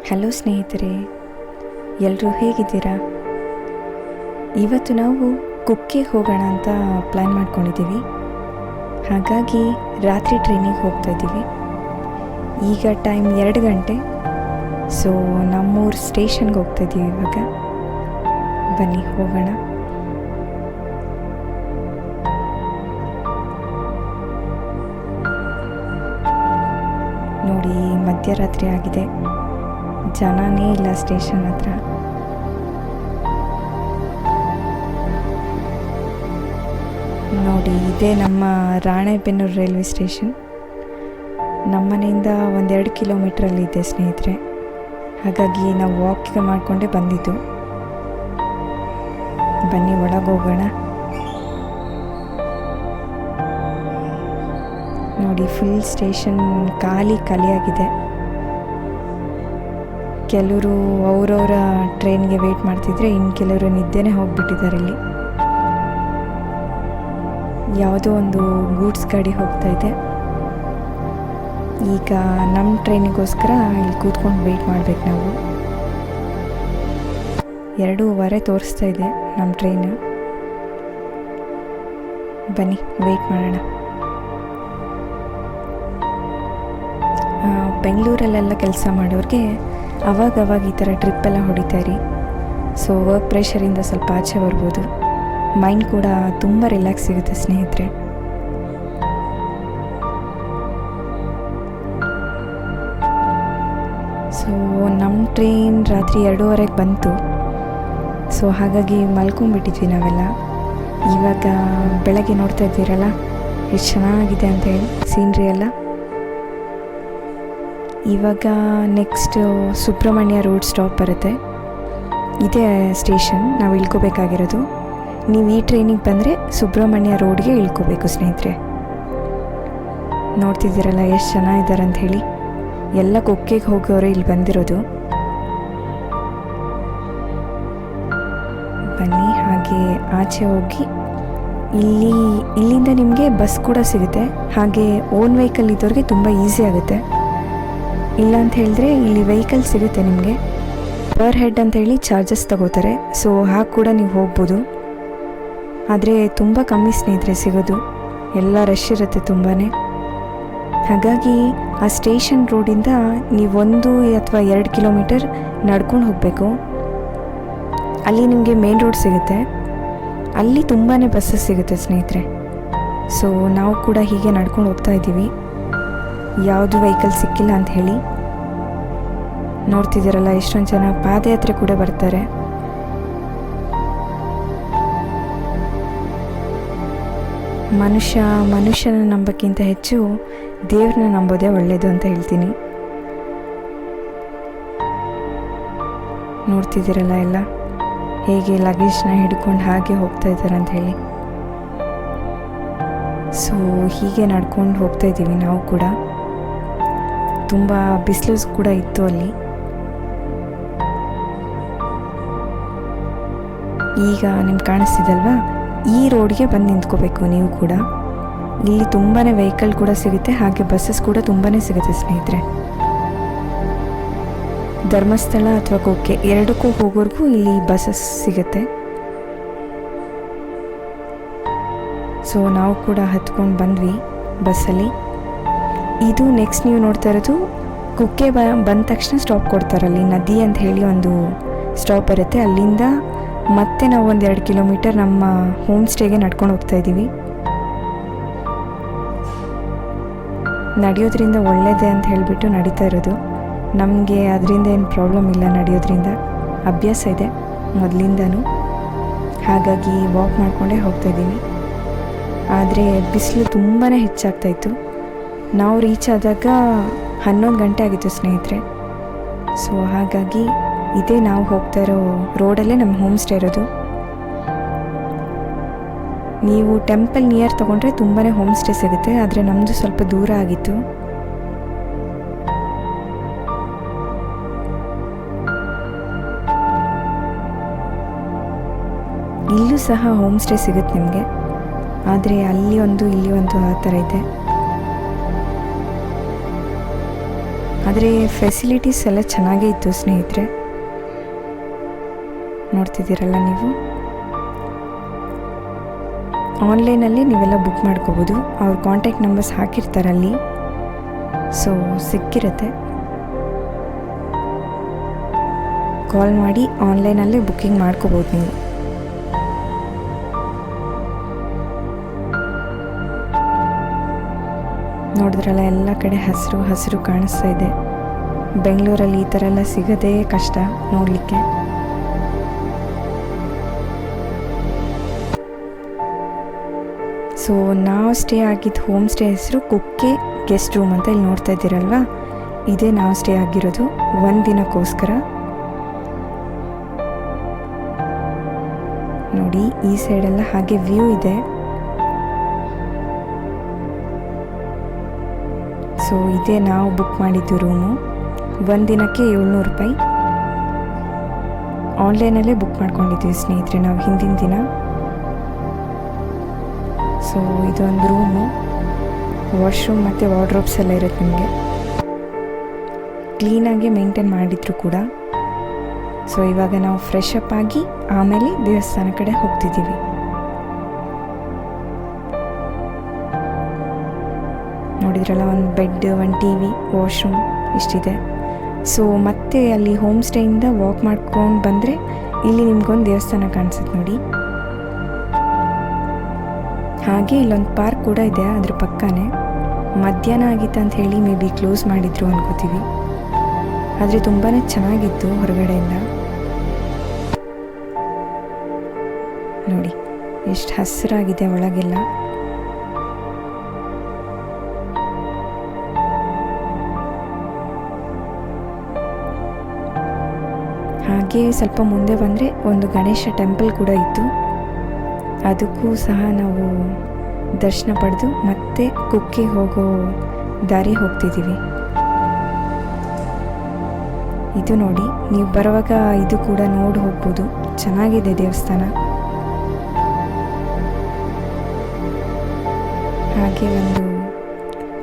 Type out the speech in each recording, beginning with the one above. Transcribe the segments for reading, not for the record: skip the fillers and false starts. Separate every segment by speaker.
Speaker 1: Hello ಸ್ನೇಹಿತರೆ, ಎಲ್ಲರೂ ಹೇಗಿದ್ದೀರಾ? ಇವತ್ತು ನಾವು ಕುಕ್ಕೆಗೆ ಹೋಗೋಣ ಅಂತ ಪ್ಲ್ಯಾನ್ ಮಾಡ್ಕೊಂಡಿದ್ದೀವಿ. ಹಾಗಾಗಿ ರಾತ್ರಿ ಟ್ರೈನಿಗೆ ಹೋಗ್ತಾ ಇದ್ದೀವಿ. ಈಗ ಟೈಮ್ 2 ಗಂಟೆ. ಸೊ ನಮ್ಮೂರು ಸ್ಟೇಷನ್ಗೆ ಹೋಗ್ತಾ ಇದ್ದೀವಿ ಇವಾಗ. ಬನ್ನಿ ಹೋಗೋಣ. ನೋಡಿ, ಮಧ್ಯರಾತ್ರಿ ಆಗಿದೆ, ಜನನೇ ಇಲ್ಲ ಸ್ಟೇಷನ್ ಹತ್ರ. ನೋಡಿ, ಇದೇ ನಮ್ಮ ರಾಣೆಬೆನ್ನೂರು ರೈಲ್ವೆ ಸ್ಟೇಷನ್. ನಮ್ಮ ಮನೆಯಿಂದ 1-2 ಕಿಲೋಮೀಟ್ರಲ್ಲಿದೆ ಸ್ನೇಹಿತರೆ. ಹಾಗಾಗಿ ನಾವು ವಾಕಿಂಗ್ ಮಾಡಿಕೊಂಡೇ ಬಂದಿದ್ದು. ಬನ್ನಿ ಒಳಗೆ ಹೋಗೋಣ. ನೋಡಿ, ಫುಲ್ ಸ್ಟೇಷನ್ ಖಾಲಿಯಾಗಿದೆ. ಕೆಲವರು ಅವರವರ ಟ್ರೈನ್ಗೆ ವೆಯ್ಟ್ ಮಾಡ್ತಿದ್ರೆ, ಇನ್ನು ಕೆಲವರು ನಿದ್ದೆನೇ ಹೋಗಿಬಿಟ್ಟಿದ್ದಾರೆ. ಇಲ್ಲಿ ಯಾವುದೋ ಒಂದು ಗೂಡ್ಸ್ ಗಾಡಿ ಹೋಗ್ತಾ ಇದೆ. ಈಗ ನಮ್ಮ ಟ್ರೈನಿಗೋಸ್ಕರ ಇಲ್ಲಿ ಕೂತ್ಕೊಂಡು ವೆಯ್ಟ್ ಮಾಡಬೇಕು ನಾವು. 2:15 ತೋರಿಸ್ತಾ ಇದೆ ನಮ್ಮ ಟ್ರೈನು. ಬನ್ನಿ ವೆಯ್ಟ್ ಮಾಡೋಣ. ಬೆಂಗಳೂರಲ್ಲೆಲ್ಲ ಕೆಲಸ ಮಾಡೋರಿಗೆ ಅವಾಗವಾಗ ಈ ಥರ ಟ್ರಿಪ್ಪೆಲ್ಲ ಹೊಡಿತಾರೆ. ಸೊ ವರ್ಕ್ ಪ್ರೆಷರಿಂದ ಸ್ವಲ್ಪ ಆಚೆ ಬರ್ಬೋದು. ಮೈಂಡ್ ಕೂಡ ತುಂಬ ರಿಲ್ಯಾಕ್ಸ್ ಸಿಗುತ್ತೆ ಸ್ನೇಹಿತರೆ. ಸೊ ನಮ್ಮ ಟ್ರೈನ್ ರಾತ್ರಿ 2:15 ಬಂತು. ಸೊ ಹಾಗಾಗಿ ಮಲ್ಕೊಂಡ್ಬಿಟ್ಟಿದ್ವಿ ನಾವೆಲ್ಲ. ಇವಾಗ ಬೆಳಗ್ಗೆ ನೋಡ್ತಾ ಇದ್ದೀರಲ್ಲ ಎಷ್ಟು ಚೆನ್ನಾಗಿದೆ ಅಂತ ಹೇಳಿ ಸೀನ್ರಿ ಎಲ್ಲ. ಇವಾಗ ನೆಕ್ಸ್ಟ್ ಸುಬ್ರಹ್ಮಣ್ಯ ರೋಡ್ ಸ್ಟಾಪ್ ಬರುತ್ತೆ. ಇದೇ ಸ್ಟೇಷನ್ ನಾವು ಇಳ್ಕೋಬೇಕಾಗಿರೋದು. ನೀವು ಈ ಟ್ರೈನಿಗೆ ಬಂದರೆ ಸುಬ್ರಹ್ಮಣ್ಯ ರೋಡ್ಗೆ ಇಳ್ಕೋಬೇಕು ಸ್ನೇಹಿತರೆ. ನೋಡ್ತಿದ್ದೀರಲ್ಲ ಎಷ್ಟು ಚೆನ್ನಾಗಿದ್ದಾರೆ ಅಂತ ಹೇಳಿ. ಎಲ್ಲ ಕುಕ್ಕೆಗೆ ಹೋಗೋರೆ ಇಲ್ಲಿ ಬಂದಿರೋದು. ಬನ್ನಿ ಹಾಗೆ ಆಚೆ ಹೋಗಿ. ಇಲ್ಲಿಂದ ನಿಮಗೆ ಬಸ್ ಕೂಡ ಸಿಗುತ್ತೆ. ಹಾಗೆ ಓನ್ ವೆಹಿಕಲ್ ಇದ್ದವ್ರಿಗೆ ತುಂಬ ಈಸಿ ಆಗುತ್ತೆ. ಇಲ್ಲ ಅಂತ ಹೇಳಿದ್ರೆ ಇಲ್ಲಿ ವೆಹಿಕಲ್ ಸಿಗುತ್ತೆ ನಿಮಗೆ. ಪರ್ ಹೆಡ್ ಅಂತ ಹೇಳಿ ಚಾರ್ಜಸ್ ತಗೋತಾರೆ. ಸೊ ಹಾಗೆ ಕೂಡ ನೀವು ಹೋಗ್ಬೋದು. ಆದರೆ ತುಂಬ ಕಮ್ಮಿ ಸ್ನೇಹಿತರೆ ಸಿಗೋದು. ಎಲ್ಲ ರಶ್ ಇರುತ್ತೆ ತುಂಬಾ. ಹಾಗಾಗಿ ಆ ಸ್ಟೇಷನ್ ರೋಡಿಂದ ನೀವು 1 ಅಥವಾ 2 ಕಿಲೋಮೀಟರ್ ನಡ್ಕೊಂಡು ಹೋಗಬೇಕು. ಅಲ್ಲಿ ನಿಮಗೆ ಮೇನ್ ರೋಡ್ ಸಿಗುತ್ತೆ. ಅಲ್ಲಿ ತುಂಬಾ ಬಸ್ಸಸ್ ಸಿಗುತ್ತೆ ಸ್ನೇಹಿತರೆ. ಸೊ ನಾವು ಕೂಡ ಹೀಗೆ ನಡ್ಕೊಂಡು ಹೋಗ್ತಾ ಇದ್ದೀವಿ. ಯಾವುದು ವೆಹಿಕಲ್ ಸಿಕ್ಕಿಲ್ಲ ಅಂತ ಹೇಳಿ. ನೋಡ್ತಿದ್ದೀರಲ್ಲ ಎಷ್ಟೊಂದು ಜನ ಪಾದಯಾತ್ರೆ ಕೂಡ ಬರ್ತಾರೆ. ಮನುಷ್ಯನ ನಂಬಕ್ಕಿಂತ ಹೆಚ್ಚು ದೇವ್ರನ್ನ ನಂಬೋದೇ ಒಳ್ಳೆಯದು ಅಂತ ಹೇಳ್ತೀನಿ. ನೋಡ್ತಿದ್ದೀರಲ್ಲ ಎಲ್ಲ ಹೇಗೆ ಲಗೇಜ್ನ ಹಿಡ್ಕೊಂಡು ಹಾಗೆ ಹೋಗ್ತಾ ಇದ್ದಾರೆ ಅಂತ ಹೇಳಿ. ಸೊ ಹೀಗೆ ನಡ್ಕೊಂಡು ಹೋಗ್ತಾ ಇದ್ದೀವಿ ನಾವು ಕೂಡ. ತುಂಬ ಬಿಸಿಲು ಕೂಡ ಇತ್ತು ಅಲ್ಲಿ. ಈಗ ನಿಮ್ಗೆ ಕಾಣಿಸ್ತಿದಲ್ವಾ, ಈ ರೋಡ್ಗೆ ಬಂದು ನಿಂತ್ಕೋಬೇಕು ನೀವು ಕೂಡ. ಇಲ್ಲಿ ತುಂಬಾ ವೆಹಿಕಲ್ ಕೂಡ ಸಿಗುತ್ತೆ, ಹಾಗೆ ಬಸ್ಸಸ್ ಕೂಡ ತುಂಬಾ ಸಿಗುತ್ತೆ ಸ್ನೇಹಿತರೆ. ಧರ್ಮಸ್ಥಳ ಅಥವಾ ಕುಕ್ಕೆ ಎರಡಕ್ಕೂ ಹೋಗೋರ್ಗೂ ಇಲ್ಲಿ ಬಸ್ಸಸ್ ಸಿಗುತ್ತೆ. ಸೊ ನಾವು ಕೂಡ ಹತ್ಕೊಂಡು ಬಂದ್ವಿ ಬಸ್ಸಲ್ಲಿ. ಇದು ನೆಕ್ಸ್ಟ್ ನೀವು ನೋಡ್ತಾ ಇರೋದು ಕುಕ್ಕೆ ಬಂದ ತಕ್ಷಣ ಸ್ಟಾಪ್ ಕೊಡ್ತಾರಲ್ಲಿ. ನದಿ ಅಂತ ಹೇಳಿ ಒಂದು ಸ್ಟಾಪ್ ಬರುತ್ತೆ. ಅಲ್ಲಿಂದ ಮತ್ತೆ ನಾವು 1-2 ಕಿಲೋಮೀಟರ್ ನಮ್ಮ ಹೋಮ್ ಸ್ಟೇಗೆ ನಡ್ಕೊಂಡು ಹೋಗ್ತಾ ಇದ್ದೀವಿ. ನಡೆಯೋದ್ರಿಂದ ಒಳ್ಳೆಯದೇ ಅಂತ ಹೇಳಿಬಿಟ್ಟು ನಡೀತಾ ಇರೋದು. ನಮಗೆ ಅದರಿಂದ ಏನು ಪ್ರಾಬ್ಲಮ್ ಇಲ್ಲ. ನಡೆಯೋದ್ರಿಂದ ಅಭ್ಯಾಸ ಇದೆ ಮೊದಲಿಂದನೂ. ಹಾಗಾಗಿ ವಾಕ್ ಮಾಡಿಕೊಂಡೇ ಹೋಗ್ತಾ ಇದ್ದೀವಿ. ಆದರೆ ಬಿಸಿಲು ತುಂಬಾ ಹೆಚ್ಚಾಗ್ತಾಯಿತ್ತು. ನಾವು ರೀಚ್ ಆದಾಗ 11 ಗಂಟೆ ಆಗಿತ್ತು ಸ್ನೇಹಿತರೆ. ಸೊ ಹಾಗಾಗಿ ಇದೇ ನಾವು ಹೋಗ್ತಾ ಇರೋ ರೋಡಲ್ಲೇ ನಮ್ಮ ಹೋಮ್ ಸ್ಟೇ ಇರೋದು. ನೀವು ಟೆಂಪಲ್ ನಿಯರ್ ತೊಗೊಂಡ್ರೆ ತುಂಬಾ ಹೋಮ್ ಸ್ಟೇ ಸಿಗುತ್ತೆ. ಆದರೆ ನಮ್ಮದು ಸ್ವಲ್ಪ ದೂರ ಆಗಿತ್ತು. ಇಲ್ಲೂ ಸಹ ಹೋಮ್ ಸ್ಟೇ ಸಿಗುತ್ತೆ ನಿಮಗೆ. ಆದರೆ ಅಲ್ಲಿ ಒಂದು ಇಲ್ಲಿ ಒಂದು ಆ ಥರ ಇದೆ. ಆದರೆ ಫೆಸಿಲಿಟೀಸ್ ಎಲ್ಲ ಚೆನ್ನಾಗೇ ಇತ್ತು ಸ್ನೇಹಿತರೆ. ನೋಡ್ತಿದ್ದೀರಲ್ಲ ನೀವು, ಆನ್ಲೈನಲ್ಲಿ ನೀವೆಲ್ಲ ಬುಕ್ ಮಾಡ್ಕೋಬೋದು. ಅವ್ರ ಕಾಂಟ್ಯಾಕ್ಟ್ ನಂಬರ್ಸ್ ಹಾಕಿರ್ತಾರಲ್ಲಿ, ಸೊ ಸಿಕ್ಕಿರುತ್ತೆ. ಕಾಲ್ ಮಾಡಿ ಆನ್ಲೈನಲ್ಲೇ ಬುಕ್ಕಿಂಗ್ ಮಾಡ್ಕೋಬೋದು ನೀವು. ನೋಡಿದ್ರಲ್ಲ, ಎಲ್ಲ ಕಡೆ ಹಸಿರು ಹಸಿರು ಕಾಣಿಸ್ತಾ ಇದೆ. ಬೆಂಗಳೂರಲ್ಲಿ ಈ ಥರ ಎಲ್ಲ ಸಿಗೋದೇ ಕಷ್ಟ ನೋಡಲಿಕ್ಕೆ. ಸೊ ನಾವು ಸ್ಟೇ ಆಗಿದ್ದು ಹೋಮ್ ಸ್ಟೇ ಹೆಸರು ಕುಕ್ಕೆ ಗೆಸ್ಟ್ ರೂಮ್ ಅಂತ ಇಲ್ಲಿ ನೋಡ್ತಾ ಇದ್ದೀರಲ್ವಾ, ಇದೇ ನಾವು ಸ್ಟೇ ಆಗಿರೋದು ಒಂದು ದಿನಕ್ಕೋಸ್ಕರ. ನೋಡಿ, ಈ ಸೈಡೆಲ್ಲ ಹಾಗೆ ವ್ಯೂ ಇದೆ. ಸೊ ಇದೇ ನಾವು ಬುಕ್ ಮಾಡಿದ್ದು ರೂಮು. ಒಂದು ದಿನಕ್ಕೆ 700 ರೂಪಾಯಿ. ಆನ್ಲೈನಲ್ಲೇ ಬುಕ್ ಮಾಡ್ಕೊಂಡಿದ್ದೀವಿ ಸ್ನೇಹಿತರೆ ನಾವು ಹಿಂದಿನ ದಿನ. ಸೊ ಇದೊಂದು ರೂಮು, ವಾಶ್ರೂಮ್ ಮತ್ತು ವಾರ್ಡ್ರೋಬ್ಸ್ ಎಲ್ಲ ಇರುತ್ತೆ ನಿಮಗೆ. ಕ್ಲೀನಾಗಿ ಮೇಂಟೈನ್ ಮಾಡಿದ್ರು ಕೂಡ. ಸೊ ಇವಾಗ ನಾವು ಫ್ರೆಶ್ ಅಪ್ ಆಗಿ ಆಮೇಲೆ ದೇವಸ್ಥಾನ ಕಡೆ ಹೋಗ್ತಿದ್ದೀವಿ. ನೋಡಿದ್ರಲ್ಲ, ಒಂದು ಬೆಡ್, ಒಂದು ಟಿ ವಿ, ವಾಶ್ರೂಮ್ ಇಷ್ಟಿದೆ. ಸೊ ಮತ್ತೆ ಅಲ್ಲಿ ಹೋಮ್ ಸ್ಟೇಯಿಂದ ವಾಕ್ ಮಾಡ್ಕೊಂಡು ಬಂದರೆ ಇಲ್ಲಿ ನಿಮ್ಗೊಂದು ದೇವಸ್ಥಾನ ಕಾಣಿಸುತ್ತೆ ನೋಡಿ. ಹಾಗೆ ಇಲ್ಲೊಂದು ಪಾರ್ಕ್ ಕೂಡ ಇದೆ ಅದ್ರ ಪಕ್ಕನೇ. ಮಧ್ಯಾಹ್ನ ಆಗಿತ್ತು ಅಂತ ಹೇಳಿ ಮೇ ಬಿ ಕ್ಲೋಸ್ ಮಾಡಿದ್ರು ಅನ್ಕೋತೀವಿ. ಆದರೆ ತುಂಬಾ ಚೆನ್ನಾಗಿತ್ತು ಹೊರಗಡೆಯಿಂದ. ನೋಡಿ ಎಷ್ಟು ಹಸಿರಾಗಿದೆ ಒಳಗೆಲ್ಲ. ಹಾಗೆ ಸ್ವಲ್ಪ ಮುಂದೆ ಬಂದರೆ ಒಂದು ಗಣೇಶ ಟೆಂಪಲ್ ಕೂಡ ಇತ್ತು. ಅದಕ್ಕೂ ಸಹ ನಾವು ದರ್ಶನ ಪಡೆದು ಮತ್ತೆ ಕುಕ್ಕಿಗೆ ಹೋಗೋ ದಾರಿ ಹೋಗ್ತಿದ್ದೀವಿ. ಇದು ನೋಡಿ, ನೀವು ಬರುವಾಗ ಇದು ಕೂಡ ನೋಡಿ ಹೋಗ್ಬೋದು. ಚೆನ್ನಾಗಿದೆ ದೇವಸ್ಥಾನ. ಹಾಗೆ ಒಂದು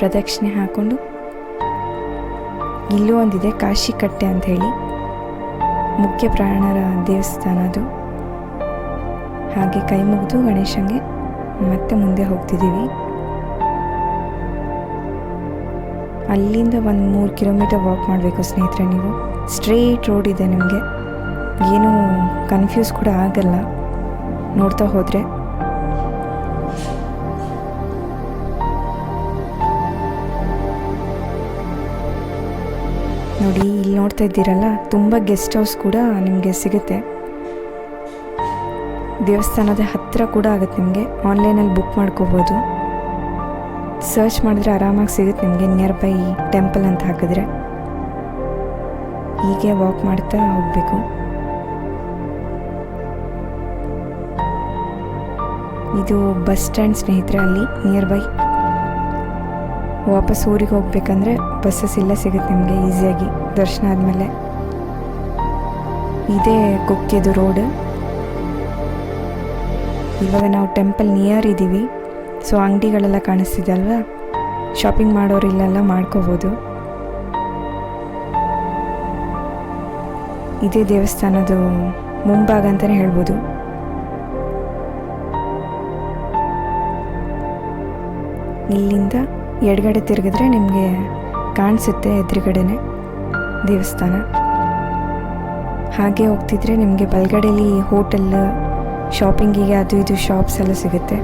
Speaker 1: ಪ್ರದಕ್ಷಿಣೆ ಹಾಕ್ಕೊಂಡು ಇಲ್ಲೂ ಒಂದಿದೆ ಕಾಶಿ ಕಟ್ಟೆ ಅಂತ ಹೇಳಿ, ಮುಖ್ಯ ಪ್ರಾಣರ ದೇವಸ್ಥಾನ ಅದು. ಹಾಗೆ ಕೈ ಮುಗಿದು ಗಣೇಶಂಗೆ ಮತ್ತೆ ಮುಂದೆ ಹೋಗ್ತಿದ್ದೀವಿ. ಅಲ್ಲಿಂದ ಒಂದು 3 ಕಿಲೋಮೀಟರ್ ವಾಕ್ ಮಾಡಬೇಕು ಸ್ನೇಹಿತರೆ ನೀವು. ಸ್ಟ್ರೇಟ್ ರೋಡ್ ಇದೆ, ನಿಮಗೆ ಏನೂ ಕನ್ಫ್ಯೂಸ್ ಕೂಡ ಆಗಲ್ಲ ನೋಡ್ತಾ ಹೋದರೆ. ನೋಡಿ, ಇಲ್ಲಿ ನೋಡ್ತಾ ಇದ್ದೀರಲ್ಲ, ತುಂಬ ಗೆಸ್ಟ್ ಹೌಸ್ ಕೂಡ ನಿಮಗೆ ಸಿಗುತ್ತೆ. ದೇವಸ್ಥಾನದ ಹತ್ತಿರ ಕೂಡ ಆಗುತ್ತೆ ನಿಮಗೆ. ಆನ್ಲೈನಲ್ಲಿ ಬುಕ್ ಮಾಡ್ಕೋಬೋದು. ಸರ್ಚ್ ಮಾಡಿದ್ರೆ ಆರಾಮಾಗಿ ಸಿಗುತ್ತೆ ನಿಮಗೆ. ನಿಯರ್ ಬೈ ಟೆಂಪಲ್ ಅಂತ ಹಾಕಿದ್ರೆ ಹೀಗೆ ವಾಕ್ ಮಾಡ್ತಾ ಹೋಗಬೇಕು. ಇದು ಬಸ್ ಸ್ಟ್ಯಾಂಡ್ ಸ್ನೇಹಿತರೆ, ಅಲ್ಲಿ ನಿಯರ್ ಬೈ. ವಾಪಸ್ ಊರಿಗೆ ಹೋಗ್ಬೇಕಂದ್ರೆ ಬಸ್ಸಸ್ ಇಲ್ಲ ಸಿಗುತ್ತೆ ನಿಮಗೆ ಈಸಿಯಾಗಿ ದರ್ಶನ ಆದಮೇಲೆ. ಇದೇ ಕುಕ್ಕೆದು ರೋಡ್. ಇವಾಗ ನಾವು ಟೆಂಪಲ್ ನಿಯರ್ ಇದ್ದೀವಿ. ಸೊ ಅಂಗಡಿಗಳೆಲ್ಲ ಕಾಣಿಸ್ತಿದೆ ಅಲ್ವಾ, ಶಾಪಿಂಗ್ ಮಾಡೋರು ಇಲ್ಲೆಲ್ಲ ಮಾಡ್ಕೋಬೋದು. ಇದೇ ದೇವಸ್ಥಾನದ ಮುಂಭಾಗ ಅಂತಲೇ ಹೇಳ್ಬೋದು. ಇಲ್ಲಿಂದ ಎಡಗಡೆ ತಿರುಗಿದ್ರೆ ನಿಮಗೆ ಕಾಣಿಸುತ್ತೆ ಎದುರುಗಡೆನೆ ದೇವಸ್ಥಾನ. ಹಾಗೆ ಹೋಗ್ತಿದ್ರೆ ನಿಮಗೆ ಬಲಗಡೆಯಲ್ಲಿ ಹೋಟೆಲ್, ಶಾಪಿಂಗಿಗೆ ಅದು ಇದು ಶಾಪ್ಸ್ ಎಲ್ಲ ಸಿಗುತ್ತೆ.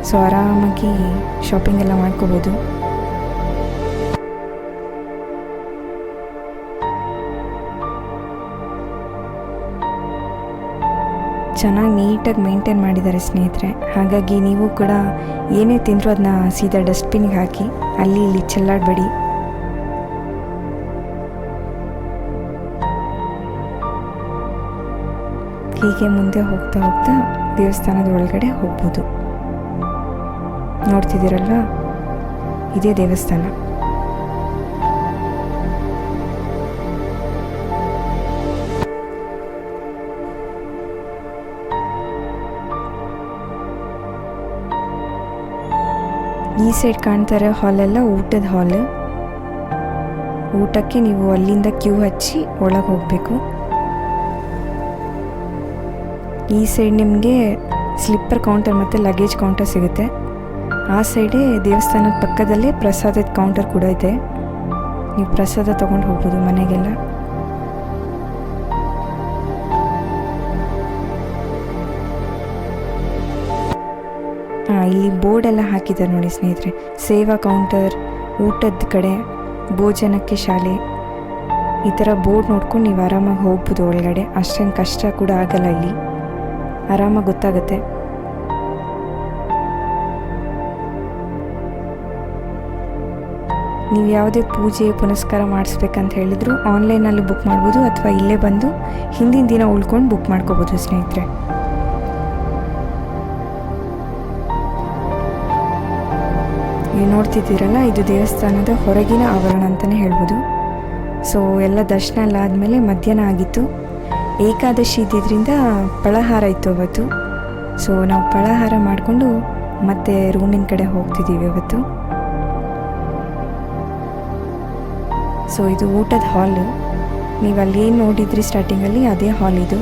Speaker 1: ಸೊ ಆರಾಮಾಗಿ ಶಾಪಿಂಗ್ ಎಲ್ಲ ಮಾಡ್ಕೋಬೋದು. ಚೆನ್ನಾಗಿ ನೀಟಾಗಿ ಮೇಂಟೈನ್ ಮಾಡಿದ್ದಾರೆ ಸ್ನೇಹಿತರೆ. ಹಾಗಾಗಿ ನೀವು ಕೂಡ ಏನೇ ತಿಂದರೂ ಅದನ್ನ ಸೀದಾ ಡಸ್ಟ್ಬಿನ್ಗೆ ಹಾಕಿ, ಅಲ್ಲಿ ಇಲ್ಲಿ ಚೆಲ್ಲಾಡಬೇಡಿ. ಹೀಗೆ ಮುಂದೆ ಹೋಗ್ತಾ ಹೋಗ್ತಾ ದೇವಸ್ಥಾನದ ಒಳಗಡೆ ಹೋಗ್ಬೋದು. ನೋಡ್ತಿದ್ದೀರಲ್ವಾ, ಇದೇ ದೇವಸ್ಥಾನ. ಈ ಸೈಡ್ ಕಾಣ್ತಾರೆ ಹಾಲೆಲ್ಲ ಊಟದ ಹಾಲ್. ಊಟಕ್ಕೆ ನೀವು ಅಲ್ಲಿಂದ ಕ್ಯೂ ಹಚ್ಚಿ ಒಳಗೆ ಹೋಗಬೇಕು. ಈ ಸೈಡ್ ನಿಮಗೆ ಸ್ಲಿಪ್ಪರ್ ಕೌಂಟರ್ ಮತ್ತು ಲಗೇಜ್ ಕೌಂಟರ್ ಸಿಗುತ್ತೆ. ಆ ಸೈಡೇ ದೇವಸ್ಥಾನದ ಪಕ್ಕದಲ್ಲೇ ಪ್ರಸಾದದ ಕೌಂಟರ್ ಕೂಡ ಇದೆ. ನೀವು ಪ್ರಸಾದ ತೊಗೊಂಡು ಹೋಗ್ಬೋದು ಮನೆಗೆಲ್ಲ. ಇಲ್ಲಿ ಬೋರ್ಡೆಲ್ಲ ಹಾಕಿದ್ದಾರೆ ನೋಡಿ ಸ್ನೇಹಿತರೆ. ಸೇವಾ ಕೌಂಟರ್, ಊಟದ ಕಡೆ, ಭೋಜನಕ್ಕೆ ಶಾಲೆ, ಈ ಥರ ಬೋರ್ಡ್ ನೋಡ್ಕೊಂಡು ನೀವು ಆರಾಮಾಗಿ ಹೋಗ್ಬೋದು ಒಳಗಡೆ. ಅಷ್ಟೇನು ಕಷ್ಟ ಕೂಡ ಆಗಲ್ಲ, ಇಲ್ಲಿ ಆರಾಮಾಗಿ ಗೊತ್ತಾಗುತ್ತೆ. ನೀವು ಯಾವುದೇ ಪೂಜೆ ಪುನಸ್ಕಾರ ಮಾಡಿಸ್ಬೇಕಂತ ಹೇಳಿದ್ರು ಆನ್ಲೈನಲ್ಲಿ ಬುಕ್ ಮಾಡ್ಬೋದು, ಅಥವಾ ಇಲ್ಲೇ ಬಂದು ಹಿಂದಿನ ದಿನ ಉಳ್ಕೊಂಡು ಬುಕ್ ಮಾಡ್ಕೋಬೋದು ಸ್ನೇಹಿತರೆ. ನೀವು ನೋಡ್ತಿದ್ದೀರಲ್ಲ, ಇದು ದೇವಸ್ಥಾನದ ಹೊರಗಿನ ಆವರಣ ಅಂತಲೇ ಹೇಳ್ಬೋದು. ಸೊ ಎಲ್ಲ ದರ್ಶನ ಎಲ್ಲ ಆದಮೇಲೆ ಮಧ್ಯಾಹ್ನ ಆಗಿತ್ತು. ಏಕಾದಶಿ ಇದ್ದಿದ್ದರಿಂದ ಫಳಾಹಾರ ಇತ್ತು ಅವತ್ತು. ಸೊ ನಾವು ಫಳಾಹಾರ ಮಾಡಿಕೊಂಡು ಮತ್ತೆ ರೂಮಿನ ಕಡೆ ಹೋಗ್ತಿದ್ದೀವಿ ಅವತ್ತು. ಸೊ ಇದು ಊಟದ ಹಾಲು. ನೀವು ಅಲ್ಲಿ ಏನು ನೋಡಿದ್ರಿ ಸ್ಟಾರ್ಟಿಂಗಲ್ಲಿ, ಅದೇ ಹಾಲ್ ಇದು.